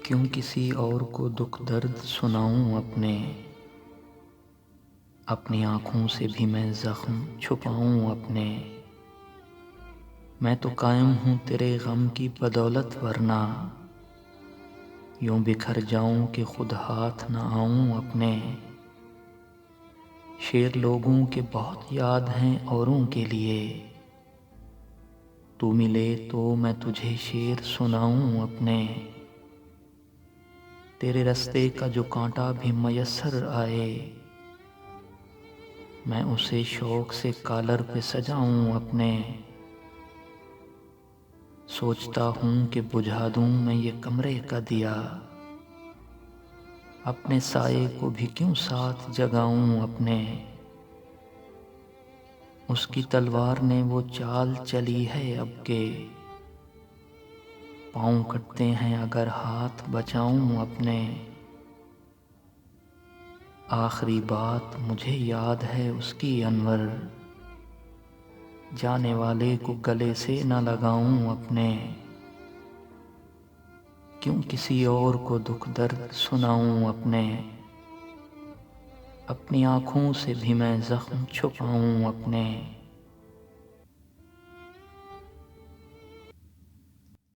क्यों किसी और को दुख दर्द सुनाऊं अपनी आँखों से भी मैं ज़ख्म छुपाऊं अपने। मैं तो कायम हूँ तेरे गम की बदौलत, वरना यूं बिखर जाऊं कि खुद हाथ न आऊं अपने। शेर लोगों के बहुत याद हैं औरों के लिए, तू मिले तो मैं तुझे शेर सुनाऊं अपने। तेरे रास्ते का जो कांटा भी मयस्सर आए, मैं उसे शौक से कॉलर पे सजाऊं अपने। सोचता हूँ कि बुझा दूं मैं ये कमरे का दिया, अपने साये को भी क्यों साथ जगाऊं अपने। उसकी तलवार ने वो चाल चली है अब के, पाँव कटते हैं अगर हाथ बचाऊं अपने। आखिरी बात मुझे याद है उसकी अनवर, जाने वाले को गले से न लगाऊं अपने। क्यों किसी और को दुख दर्द सुनाऊं अपनी आँखों से भी मैं ज़ख्म छुपाऊं अपने।